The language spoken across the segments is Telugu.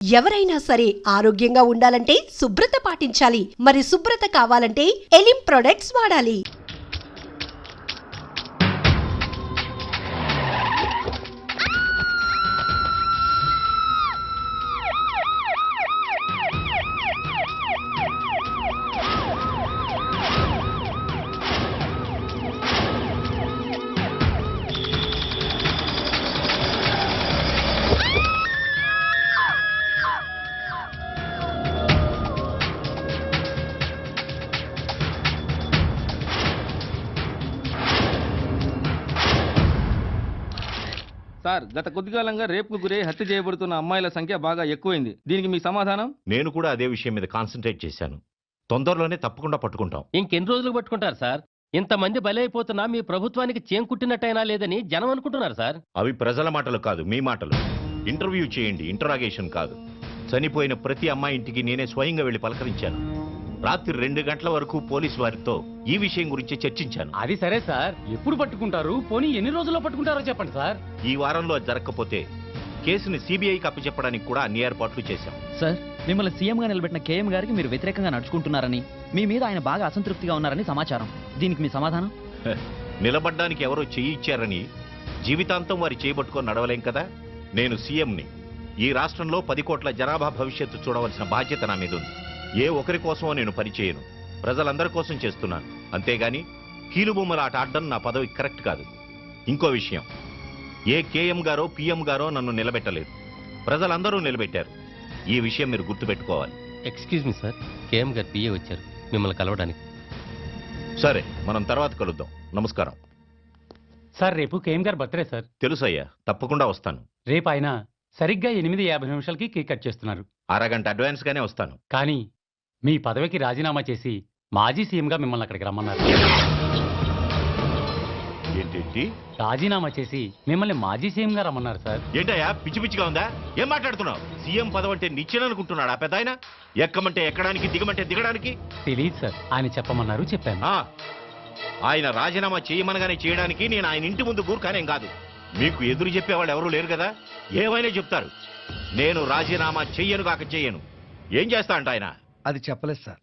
ఎవరైనా సరే ఆరోగ్యంగా ఉండాలంటే శుభ్రత పాటించాలి. మరి శుభ్రత కావాలంటే ఎలిం ప్రొడక్ట్స్ వాడాలి. సార్, గత కొద్దికాలంగా రేపుకు గురై హత్య చేయబడుతున్న అమ్మాయిల సంఖ్య బాగా ఎక్కువైంది. దీనికి మీ సమాధానం? నేను కూడా అదే విషయం మీద కాన్సన్ట్రేట్ చేశాను. తొందరలోనే తప్పకుండా పట్టుకుంటాం. ఇంకెన్ని రోజులు పట్టుకుంటారు సార్? ఇంతమంది బలైపోతున్నా మీ ప్రభుత్వానికి చేంకుట్టినట్టయినా లేదని జనం అనుకుంటున్నారు సార్. అవి ప్రజల మాటలు కాదు, మీ మాటలు. ఇంటర్వ్యూ చేయండి, ఇంటరాగేషన్ కాదు. చనిపోయిన ప్రతి అమ్మాయి ఇంటికి నేనే స్వయంగా వెళ్లి పలకరించాను. రాత్రి 2 గంటల వరకు పోలీసు వారితో ఈ విషయం గురించి చర్చించాను. అది సరే సార్, ఎప్పుడు పట్టుకుంటారు? పోనీ ఎన్ని రోజుల్లో పట్టుకుంటారో చెప్పండి సార్. ఈ వారంలో అది జరగకపోతే కేసుని సిబిఐకి అప్పచెప్పడానికి కూడా అన్ని ఏర్పాట్లు చేశాం. సార్, మిమ్మల్ని సీఎంగా నిలబెట్టిన కేఎం గారికి మీరు వ్యతిరేకంగా నడుచుకుంటున్నారని, మీ మీద ఆయన బాగా అసంతృప్తిగా ఉన్నారని సమాచారం. దీనికి మీ సమాధానం? నిలబడ్డానికి ఎవరో చెయ్యి ఇచ్చారని జీవితాంతం వారి చేయబట్టుకొని నడవలేం కదా. నేను సీఎంని. ఈ రాష్ట్రంలో 10 కోట్ల జనాభా భవిష్యత్తు చూడవలసిన బాధ్యత నా మీద ఉంది. ఏ ఒకరి కోసమో నేను పనిచేయను, ప్రజలందరి కోసం చేస్తున్నాను. అంతేగాని కీలుబొమ్మల ఆట ఆడడం నా పదవి కరెక్ట్ కాదు. ఇంకో విషయం, ఏ కేఎం గారో పిఎం గారో నన్ను నిలబెట్టలేదు, ప్రజలందరూ నిలబెట్టారు. ఈ విషయం మీరు గుర్తుపెట్టుకోవాలి. ఎక్స్క్యూజ్ మీ సార్, కేఎం గారు పిఏ వచ్చారు మిమ్మల్ని కలవడానికి. సరే, మనం తర్వాత కలుద్దాం. నమస్కారం. సార్, రేపు కేఎం గారు బర్త్డే సార్. తెలుసయ్యా, తప్పకుండా వస్తాను. రేపు ఆయన సరిగ్గా 8:50 కేక్ కట్ చేస్తున్నారు. అరగంట అడ్వాన్స్ గానే వస్తాను. కానీ మీ పదవికి రాజీనామా చేసి మాజీ సీఎంగా మిమ్మల్ని అక్కడికి రమ్మన్నారు. ఏంటి? రాజీనామా చేసి మిమ్మల్ని మాజీ సీఎంగా రమ్మన్నారు సార్. ఏంటయ్యా, పిచ్చి పిచ్చిగా ఉందా? ఏం మాట్లాడుతున్నావు? సీఎం పదవి అంటే నిచ్చెననుకుంటున్నాడా పెద్ద ఆయన? ఎక్కమంటే ఎక్కడానికి, దిగమంటే దిగడానికి. తెలియదు సార్, ఆయన చెప్పమన్నారు, చెప్పాను. ఆయన రాజీనామా చేయమనగానే చేయడానికి నేను ఆయన ఇంటి ముందు కూర్కానేం కాదు. మీకు ఎదురు చెప్పేవాళ్ళు ఎవరూ లేరు కదా, ఏమైనా చెప్తారు. నేను రాజీనామా చెయ్యను కాక చెయ్యను. ఏం చేస్తా అంట ఆయన? అది చెప్పలేదు సార్.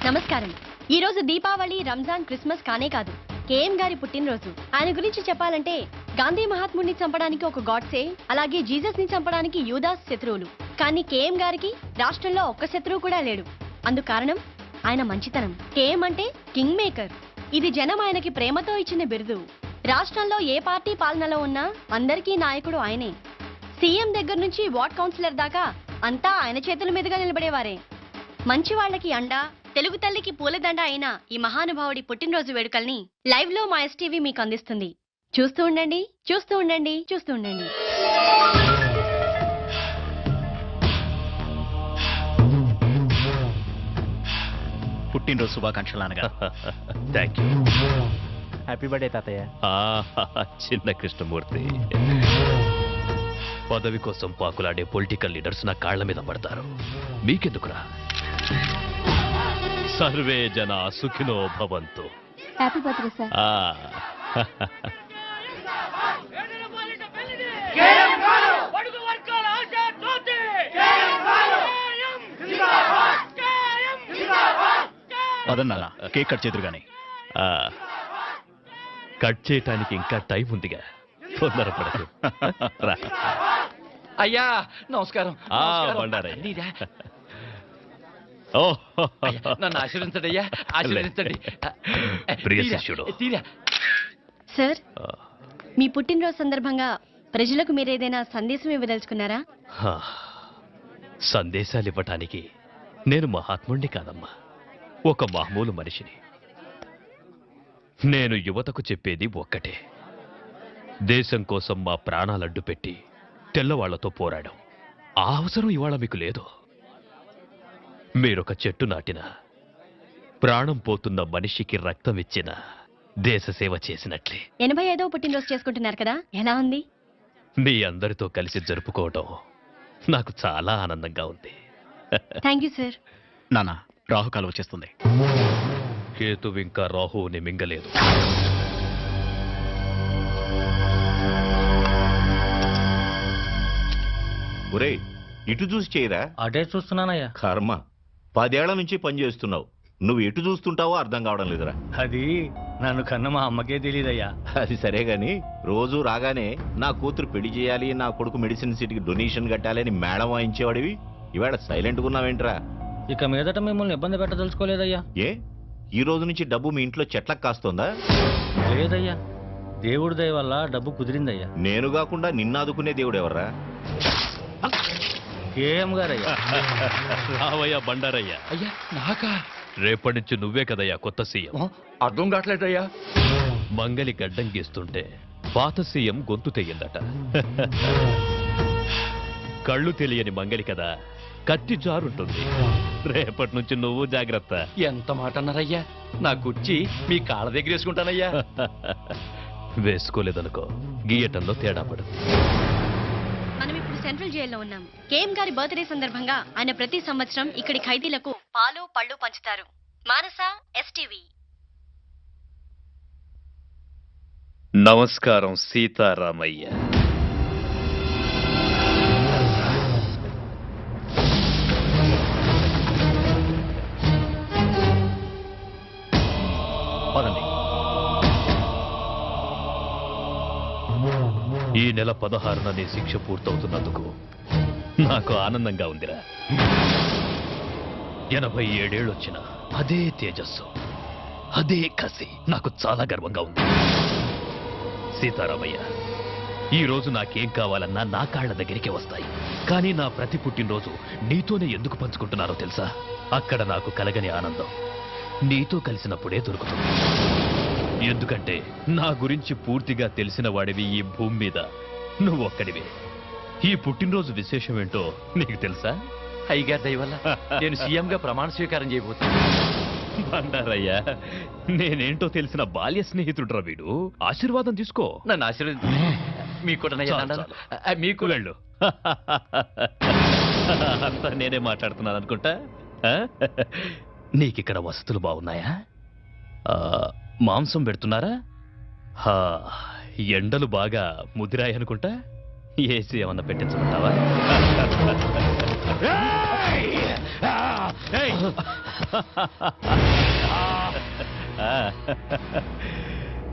నమస్కారం. ఈ రోజు దీపావళి, రంజాన్, క్రిస్మస్ కానే కాదు, కేఎం గారి పుట్టినరోజు. ఆయన గురించి చెప్పాలంటే గాంధీ మహాత్ముడిని చంపడానికి ఒక గాడ్సే, అలాగే జీసస్ ని చంపడానికి యూదాస్ శత్రువులు. కానీ కేఎం గారికి రాష్ట్రంలో ఒక్క శత్రువు కూడా లేడు. అందుకు కారణం ఆయన మంచితనం. కేఎం అంటే కింగ్ మేకర్. ఇది జనం ఆయనకి ప్రేమతో ఇచ్చిన బిరుదు. రాష్ట్రంలో ఏ పార్టీ పాలనలో ఉన్నా అందరికీ నాయకుడు ఆయనే. సీఎం దగ్గర నుంచి వార్డ్ కౌన్సిలర్ దాకా అంతా ఆయన చేతుల మీదుగా నిలబడేవారే. మంచి వాళ్ళకి అండా, తెలుగు తల్లికి పూలదండ అయిన ఈ మహానుభావుడి పుట్టినరోజు వేడుకల్ని లైవ్ లో మా ఎస్టీవీ మీకు అందిస్తుంది. చూస్తూ ఉండండి, చూస్తూ ఉండండి, చూస్తూ ఉండండి. పుట్టినరోజు శుభాకాంక్షలు అనగా. Thank you. హ్యాపీ బర్త్డే తాతయ్య. చిన్న కృష్ణమూర్తి, పదవి కోసం పాకులాడే పొలిటికల్ లీడర్స్ నా కాళ్ల మీద పడతారు. మీకెందుకురా? సర్వే జన సుఖినో భవంతు. Happy birthday sir. పదన్నాల కేక్ కట్ చేతురు గాని. కట్ చేయటానికి ఇంకా టైం ఉందిగా, తొందరపడదు. అయ్యా నమస్కారం. బండారయ్య, నన్ను ఆశీర్వించండి అయ్యా, ఆశీర్వదించండి. ప్రియ శిష్యుడు. సార్, మీ పుట్టినరోజు సందర్భంగా ప్రజలకు మీరేదైనా సందేశం ఇవ్వదలుచుకున్నారా? సందేశాలు ఇవ్వటానికి నేను మహాత్ముణ్ణి కాదమ్మా, ఒక మామూలు మనిషిని. నేను యువతకు చెప్పేది ఒక్కటే, దేశం కోసం మా ప్రాణాలడ్డు పెట్టి తెల్లవాళ్లతో పోరాడాం. ఆ అవసరం ఇవాళ మీకు లేదు. మీరొక చెట్టు నాటిన, ప్రాణం పోతున్న మనిషికి రక్తం ఇచ్చిన దేశ సేవ చేసినట్లే 85వ పుట్టినరోజు చేసుకుంటున్నారు కదా, ఎలా ఉంది? మీ అందరితో కలిసి జరుపుకోవటం నాకు చాలా ఆనందంగా ఉంది. Thank you sir. నాన్న రాహుకాలం వచ్చేస్తుంది. కేతు ఇంకా రాహువుని మింగలేదు. ఒరే ఇటు చూసి చేయరా. అటే చూస్తున్నానయ్యా. కర్మ 10 ఏళ్ల నుంచి పని చేస్తున్నావు, నువ్వు ఎటు చూస్తుంటావో అర్థం కావడం లేదురా. అది నన్ను కన్న మా అమ్మకే తెలియదయ్యా. అది సరే గాని రోజు రాగానే నా కూతురు పెళ్లి చేయాలి, నా కొడుకు మెడిసిన్ సీట్కి డొనేషన్ కట్టాలి అని మేడం వాయించేవాడివి, ఇవాళ సైలెంట్గా ఉన్నావేంట్రా? ఇక మీదట మిమ్మల్ని ఇబ్బంది పెట్టదలుచుకోలేదయ్యా. ఏ ఈ రోజు నుంచి డబ్బు మీ ఇంట్లో చెట్లకు కాస్తోందా? లేదయ్యా, దేవుడి దయ వల్ల డబ్బు కుదిరిందయ్యా. నేను కాకుండా నిన్నాదుకునే దేవుడు ఎవర్రా? కేఎం గారయ్యా. రావయ్యా బండారయ్యా. అయ్యా నాకా? రేపటి నుంచి నువ్వే కదయ్యా కొత్త సీఎం. అర్థం కావట్లేదయ్యా. మంగలి గడ్డం గీస్తుంటే పాత సీఎం గొంతు తెగిందట. కళ్ళు తెలియని మంగలి కదా, కత్తి జారుంటుంది. రేపటి నుంచి నువ్వు జాగ్రత్త. ఎంత మాట అన్నారయ్యా? నా కుర్చీ మీ కాళ్ళ దగ్గర వేసుకుంటానయ్యా. వేసుకోలేదనుకో గీయటంలో తేడా పడదు. మనం ఇప్పుడు సెంట్రల్ జైల్లో ఉన్నాం. కేఎం గారి బర్త్డే సందర్భంగా ఆయన ప్రతి సంవత్సరం ఇక్కడి ఖైదీలకు పాలు పళ్ళు పంచుతారు. మానస, ఎస్టీవీ. నమస్కారం సీతారామయ్య. పదండి. ఈ నెల 16న నీ శిక్ష పూర్తవుతున్నందుకు నాకు ఆనందంగా ఉందిరా. 87 ఏళ్ళు వచ్చిన అదే తేజస్సు, అదే కసి నాకు చాలా గర్వంగా ఉంది. సీతారామయ్య, ఈ రోజు నాకేం కావాలన్నా నా కాళ్ల దగ్గరికి వస్తాయి. కానీ నా ప్రతి పుట్టినరోజు నీతోనే ఎందుకు పంచుకుంటున్నారో తెలుసా? అక్కడ నాకు కలగని ఆనందం నీతో కలిసినప్పుడే దొరుకుతుంది. ఎందుకంటే నా గురించి పూర్తిగా తెలిసిన వాడివి ఈ భూమి మీద నువ్వు ఒక్కడివే. ఈ పుట్టినరోజు విశేషం ఏంటో నీకు తెలుసా? అయ్యగారి దయ వల్ల నేను సీఎంగా ప్రమాణ స్వీకారం చేయబోతున్నా. బండారయ్యా, నేనేంటో తెలిసిన బాల్య స్నేహితుడురా వీడు. ఆశీర్వాదం తీసుకో. నన్ను ఆశీర్వదించు. మీకు కూడా చాలు, మీకు వెళ్ళు. అంతా నేనే మాట్లాడుతున్నాను అనుకుంటా. నీకిక్కడ వసతులు బాగున్నాయా? మాంసం పెడుతున్నారా? ఎండలు బాగా ముదిరాయనుకుంటా. ఏసీ ఏమన్నా పెట్టించమంటావా?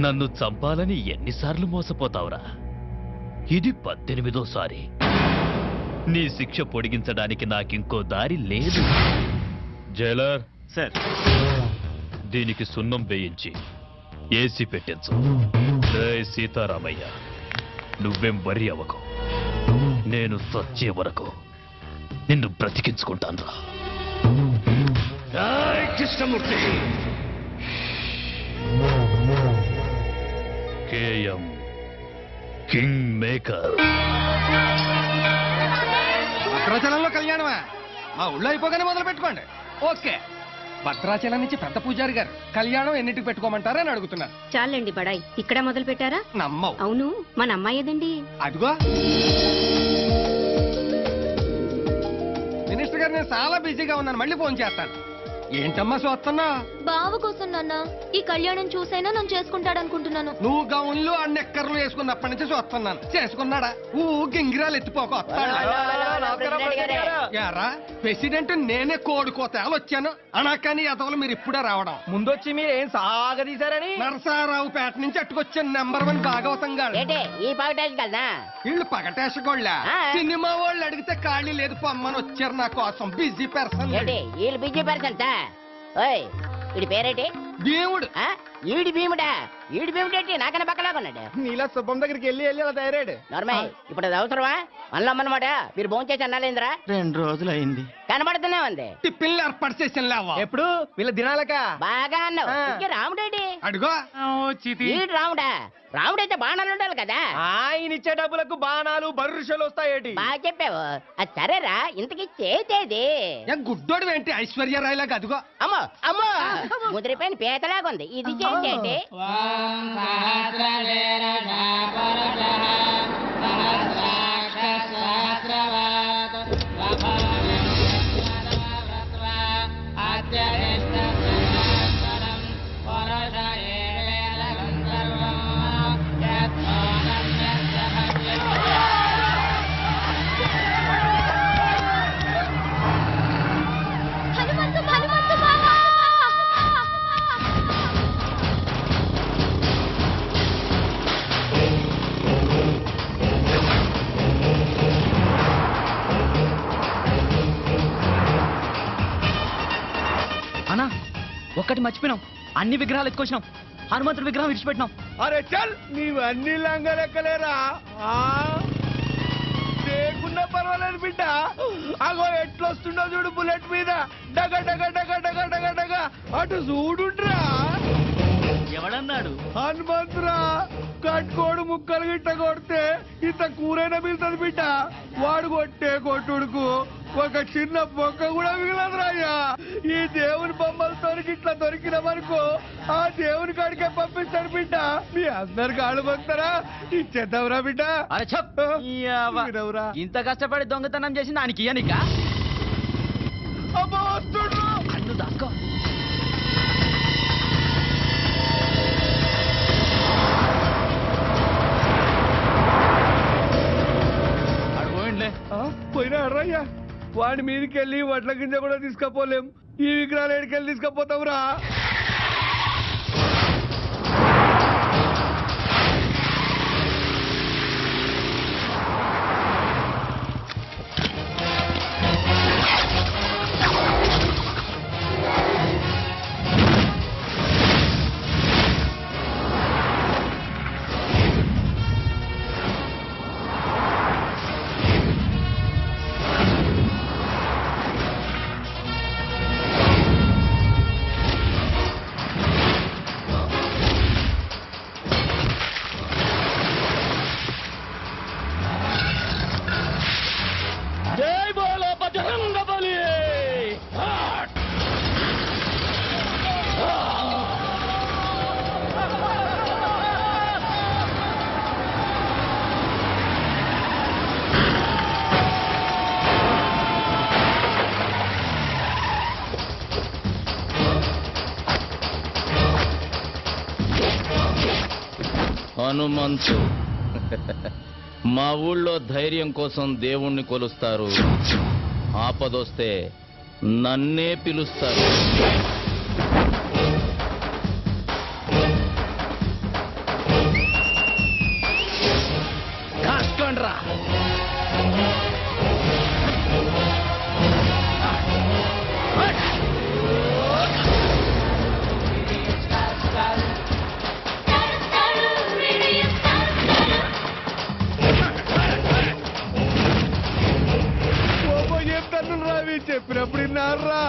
నన్ను చంపాలని ఎన్నిసార్లు మోసపోతావురా? ఇది 18వ సారి. నీ శిక్ష పొడిగించడానికి నాకింకో దారి లేదు. జైలర్ సార్, దీనికి సున్నం వేయించి ఏసీ పెట్టించు. జై సీతారామయ్య, నువ్వేం వరి అవ్వకు. నేను చచ్చే వరకు నిన్ను బ్రతికించుకుంటాను రా. కృష్ణమూర్తి. KM king maker. భద్రాచలంలో కళ్యాణమా? మా ఊళ్ళో అయిపోగానే మొదలు పెట్టుకోండి. ఓకే. భద్రాచలం నుంచి పెద్ద పూజారి గారు కళ్యాణం ఎన్నిటికి పెట్టుకోమంటారని అడుగుతున్నారు. చాలండి బడాయి, ఇక్కడ మొదలు పెట్టారా? నమ్మవు. అవును, మన అమ్మాయి ఏదండి? అదిగో మినిస్టర్ గారు, నేను చాలా బిజీగా ఉన్నాను, మళ్ళీ ఫోన్ చేస్తాను. ఏంటమ్మా చూస్తున్నా? బావ కోసం నాన్న, ఈ కళ్యాణం చూసైనా నన్ను చేసుకుంటాడనుకుంటున్నాను. నువ్వు గౌన్లు అన్నెక్కర్లు వేసుకున్నప్పటి నుంచి చూస్తున్నాను. చేసుకున్నాడా? గింగిరాలు ఎత్తిపోక యారా ప్రెసిడెంట్ నేనే కోడుకోతాలు వచ్చాను అనకాని అతలు మీరు ఇప్పుడే రావడం. ముందొచ్చి మీరు ఏం సాగదీశారని నరసారావు పేట నుంచి అట్టుకొచ్చిన నెంబర్ 1 భాగవతం గారు. ఈ పగటేసి కలనా? వీళ్ళు పగటేసగోళ్ళ సినిమా వాళ్ళు అడిగితే ఖాళీ లేదు పొమ్మని వచ్చారు నా కోసం. Busy person. వీళ్ళు బిజీ పర్సన్. ఓయ్, వీడి పేరేటి? భీముడు. ఈడి భీముడా? ఈడి భీముడేంటి నాకన్నా పక్కలాగా ఉన్నాడు? నీలా శుభం దగ్గరికి వెళ్ళి అలా తయారాడు. నార్మల్. ఇప్పుడు అది అవసరమా? అన్నమాట మీరు భోంచేసి అన్నాలేంద్రా? 2 రోజులు అయింది. కనబడుతున్నా ఉంది. టిఫిన్లు ఏర్పాటు చేసిన లేవా? ఎప్పుడు వీళ్ళ దినాలక బాగా అన్నావు. ఇంకే రాముడేటి? అడుగో ఈడు రాముడా? రాముడైతే బాణాలు ఉండాలి కదా. ఆయన ఇచ్చే డబ్బులకు బాణాలు బర్రుషలు వస్తాయేటి? బాగా చెప్పావు. అది సరేరా, ఇంతకీ చేసేది గుడ్డోడు ఏంటి ఐశ్వర్యరాయ్ లాగా? అదిగో అమ్మో అమ్మో ముదిరిపోయిన గీతలాగుంది ఇది చేసేటి అన్నా ఒక్కటి మర్చిపోయినాం, అన్ని విగ్రహాలు ఎత్తుకొచ్చినాం, హనుమంతుడి విగ్రహం విడిచిపెట్టినాం. అరే చల్ నీవన్నీ లంగలెక్కలేరా లేకున్నా పర్వాలేదు బిడ్డ. అగో ఎట్లొస్తుండో చూడు బుల్లెట్ మీద డగ డగ డగ డగ డగ డగ అటు చూడుండ్రా. ఎవడన్నాడు? హనుమంతురా కట్టుకోడు ముక్కలు గిట్ట కొడితే ఇంత కూరైనా మిగులుతుంది బిడ్డ. వాడు కొట్టే కొట్టుడుకు ఒక చిన్న బొక్క కూడా మిగలదురా అయ్యా. ఈ దేవుని బొమ్మలతో ఇట్లా దొరికిన వరకు ఆ దేవుని కాడికే పంపిస్తాడు బిడ్డ. మీ అందరు కాళ్ళు పంపుతారా ఇచ్చేద్దాంరా బిడ్డ. అరే చెప్ ఇంత కష్టపడి దొంగతనం చేసి దానికి ఇయ్యనిక కన్ను దాక్కో. పోయినా అర్రయ్యా వాడి మీదకెళ్ళి వడ్ల గింజ కూడా తీసుకపోలేం. ఈ విగ్రహాలు ఎడికెళ్ళి తీసుకపోతావురా. హనుమంతు మా ఊళ్ళో ధైర్యం కోసం దేవుణ్ణి కొలుస్తారు, ఆపదొస్తే నన్నే పిలుస్తారు. కాసుకోండ్రా. రవి చెప్పినప్పుడు విన్నారా?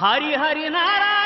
హరి హరి నారాయణ